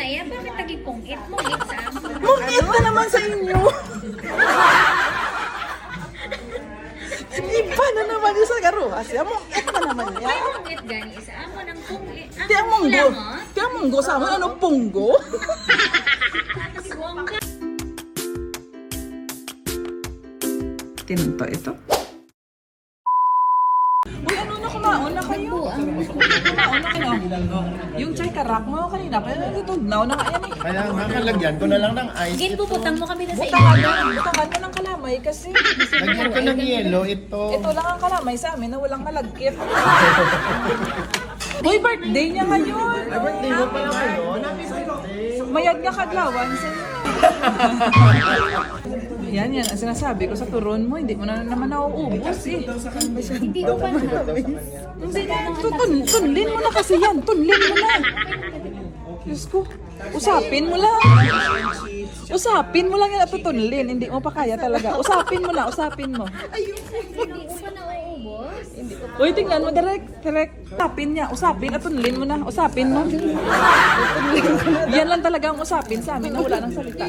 na yan, bakit naging pungit mo? Sa amo. Mungit ka naman sa inyo. Iba na naman yung sa garuhas. Mungit ka naman May yan. pungit gani, sa amo ng pungit. Ti ang munggo. Ti ang munggo sa amin. Ano punggo? Tinunto ito. Uy, ano na kumaon na kayo? Kumaon na kayo. Yung chai karak mo kanina, pero natutugnaw na kaya ni. Kaya makalagyan ko na lang ng ice. Gin, puputang mo kami na sa Butangan inyo. na, butangan mo ng kalamay kasi. Lagyan ko ng yelo, ito. Ito lang ang kalamay sa amin na walang malagkit. Uy, birthday niya ngayon. Ay, birthday mo pala ngayon. Happy birthday. Mayad nga kadlawan sa yan, ang sinasabi ko sa turon mo, hindi mo na naman nauubos eh. Hindi ko pa na. Hindi na, tunlin mo na kasi yan, tunlin mo na. Diyos ko, usapin mo lang. Usapin mo lang yan at tutunlin, hindi mo pa kaya talaga. Usapin mo na, usapin mo. Hindi ko pa nauubos. Uy, tingnan mo, direct. Usapin niya, usapin at tunlin mo na, usapin mo. Yan lang talaga ang usapin sa amin na wala nang salita.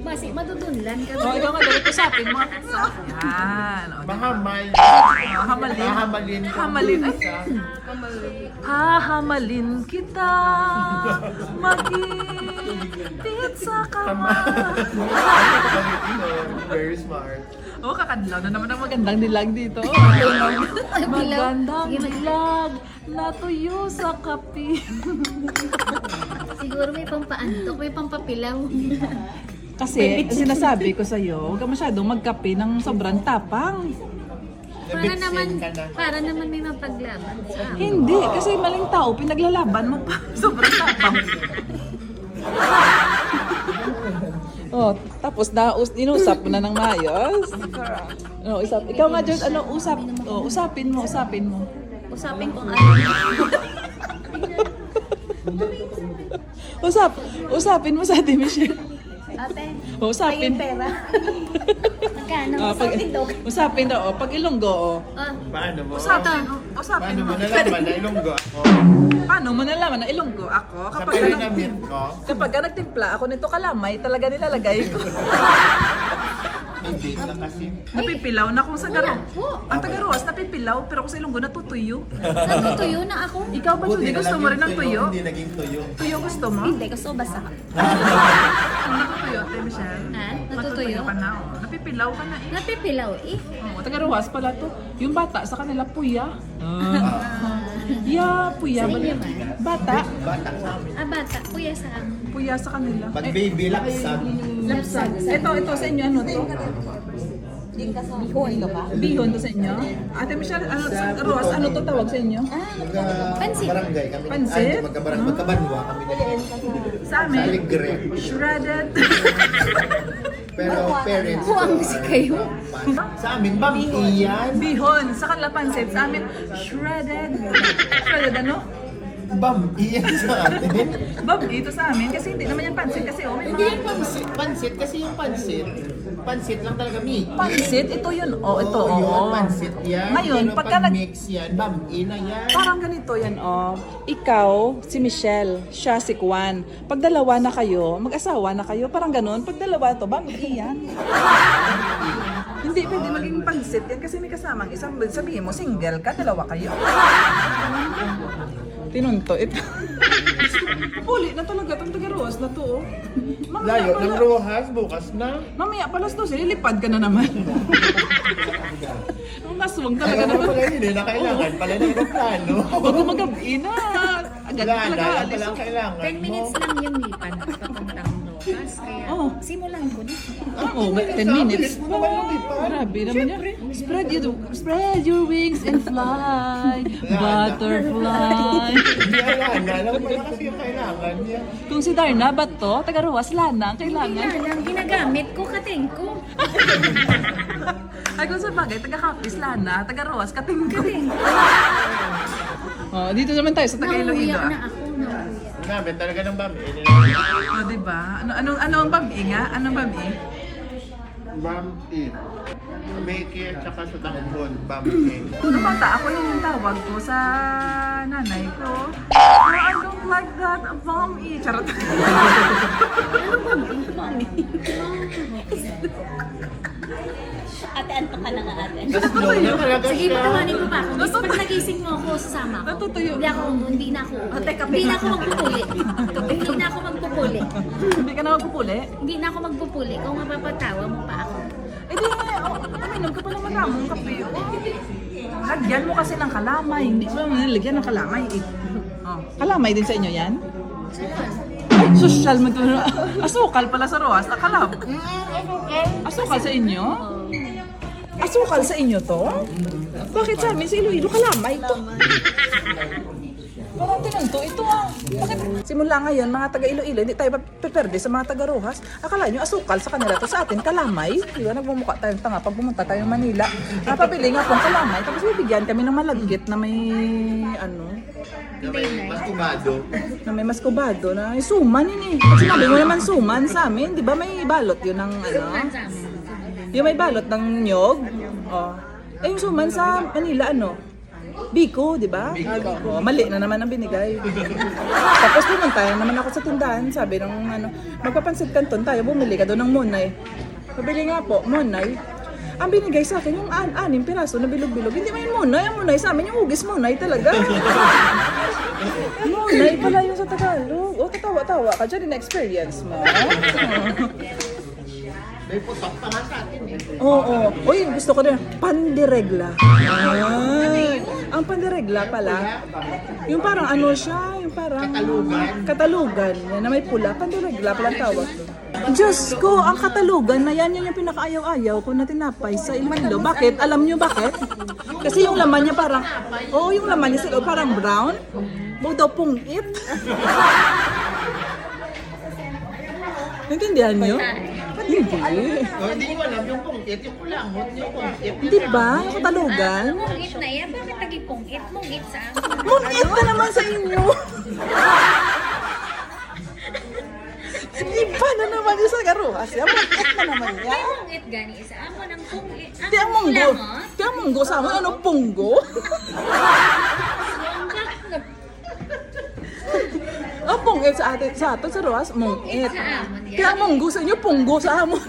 Basi, madudunlan ka. O, ikaw nga, direct usapin mo. Yan. O, Mahamay. Hahamalin. Hahamalin. Hahamalin. Ay. Hahamalin kita. Magigit sa kama. Very smart. Oh, kakadlaw na naman ang magandang nilag dito. Magandang nilag na tuyo sa kape. Siguro may pampaantok, may pampapilaw. Kasi sinasabi ko sa'yo, huwag ka masyadong magkape ng sobrang tapang. Para naman may mapaglaban sa amin. Hindi, kasi maling tao, pinaglalaban mo pa. Sobrang tapang. Oh, tapos inusap mo na ng maayos. Oh, ikaw nga, George, usapin mo. Usapin ko ano. Usapin mo sa Ate Michelle. Ate, Usapin. pera. Magkano? Usapin daw, pag Ilonggo, Paano mo? Usapin Paano mo. mo nalaman na ilonggo ako? Paano mo nalaman na Ilonggo ako? Sa palinamit ko, Kapag nagtimpla ako nito kalamay, talaga nilalagay ko. may date na kasi. Napipilaw na kung sa Wala garo. po. Ang tagaruwas napipilaw, pero kung sa Ilonggo natutuyo. Natutuyo na ako. Ikaw ba, Judy, gusto mo rin ng tuyo? Hindi naging tuyo. Tuyo gusto mo? Hindi, gusto ko basa. Ang natutuyo, Ate Michelle. Ha? Natutuyo? ka na, oh. Napipilaw ka na eh. Napipilaw eh. Oh, tagaruwas pala to. Yung bata sa kanila, puya. Puya. Sa inyo Bata. Bata sa amin. Bata. Kuya sa amin. Puya sa kanila. Pag baby, lapsag. Lapsag. Ito sa inyo, ano to? Bihon. Bihon to sa inyo? Ate Michelle, sa Roas, ano to tawag sa inyo? Pansit. Barangay kami. Pansit? Magkabanwa kami. Sa amin, Aligre. shredded. Pero parents. Buwang si kayo. Sa amin, bam-iyan. Bihon. Sa kanila pansit. Sa amin, shredded. Shredded ano? Bam-iyan sa atin. Bob, ito sa amin. Kasi hindi naman yan pansit. Kasi may Hindi mga... yan pansit. Pansit kasi yung pansit. Pansit lang talaga meat. Pansit? Ito yun. Oh, ito. Oo, yun, Oo. pansit yan. Ngayon, Pero pagka pag mix yan, bam-in na yan. Parang ganito yan, oh. Ikaw, si Michelle, siya si Kwan. Pag dalawa na kayo, mag-asawa na kayo, parang ganun. Pag dalawa to, bami yan. Hindi pwede maging pansit yan kasi may kasamang isang, sabihin mo, single ka, dalawa kayo. Tinunto ito. Puli na talaga, itong tagaroas na to, oh. Layo ng Rojas, bukas na. Mamaya palas 12, lilipad ka na naman. Ang naswang talaga Kaya naman. pala hindi na kailangan pala ng aeroplano. Huwag mo magabi na. Agad Wala talaga. na, alis. pala ang kailangan 10 minutes lang yung lipan papuntang Rojas. Kaya Oh. simulan ko na. Oo, 10 minutes. Bilis mo naman lumipad. Grabe naman yan. Spread your wings and fly, butterfly. Hindi alam na. Alam mo na kasi yung kailangan niya. Kung si Darna, ba't to? Taga-Ruwas, Lana, ang kailangan. Ang ginagamit ko, kating ko. Ay, kung sa bagay, taga-Kapis, Lana, taga-Ruwas, kating ko. Kating ko. Oh, dito naman tayo sa Taga-Iloilo. Nauuyak na ako. Gamit talaga ng bami. Oh, diba? Ano ang babi nga? Anong babi? Bami. Meki at saka sa dahon. Bami. Nung bata, ako yun yung tawag ko sa nanay ko. Ano Mami, charot. Ate, anto ka na nga ate. No, na talaga Sige, siya. patawanin ko pa ako. Miss, pag nagising mo ako, sasama ako. Natutuyo. Hindi na ako uuwi. Hindi na ako magpupuli. Hindi na ako magpupuli. Hindi ka na magpupuli? Hindi na ako magpupuli. Kung mapapatawa mo pa ako. Eh di, uminom ka pa naman namong kape. Lagyan mo kasi ng kalamay. Hindi mo naman nilagyan ng kalamay eh. Oh. Kalamay din sa inyo yan? Ay, social mo ito. Asukal pala sa Roas. Nakalab. Asukal sa inyo? Asukal sa inyo to? Bakit sa amin sa Iloilo kalamay to? Parang tinanto ito ah. Bakit? Simula ngayon, mga taga Iloilo, hindi tayo peperde sa mga taga Rojas. Akala nyo asukal sa kanila to, sa atin kalamay. Di ba? Nagmumukha tayong tanga pag pumunta tayo Manila. Napapili nga pong kalamay. Tapos bibigyan kami ng malagkit na may ano, Na may mas kumado. na may maskobado na ay suman yun eh. Pag sinabi mo naman suman sa amin, di ba may balot yun ng ano? Sa amin. Yung may balot ng nyog. Oh. Eh yung suman sa Manila ano? Biko, di ba? Oh, mali na naman ang binigay. Tapos pumunta naman ako sa tindahan, sabi ng ano, magpapansit kanton tayo, bumili ka doon ng Monay. Pabili nga po, Monay. Ang binigay sa akin yung 6 piraso na bilog-bilog. Hindi man yung Monay, ang Monay sa amin yung hugis Monay talaga. Monay pala yung sa Tagalog. O, tatawa-tawa ka dyan, in-experience mo. May putok pa nga sa atin eh. Oo. Uy, gusto ko din. Pandiregla. Ay, ang pandiregla pala, yung parang ano siya, yung parang... Katalugan. Katalugan. Yan na may pula. Pandiregla pala ang tawag doon. Diyos ko, ang katalugan na yan, yan yung pinakaayaw-ayaw ko na tinapay sa Iloilo. Bakit? Alam nyo bakit? Kasi yung laman niya parang... Oo, yung laman niya sa loob parang brown. Mo daw pungit. Naintindihan nyo? Hindi. Oh, hindi ko alam yung pungkit, yung kulangot, yung pungkit. Di ba? Yung katalugan. Mungit na yan. Bakit naging pungit? Mungit sa amin. Mungit na naman sa inyo. Iba na naman yung sa garuhas. Mungit na naman May yan. mungit gani. Isa ako ng pungit. Di ang munggo. Di ang munggo sa amin. Ano punggo? Ang pungit sa atin sa Roas, mungit. Sa amon yan. Kaya munggo sa inyo, punggo sa amon.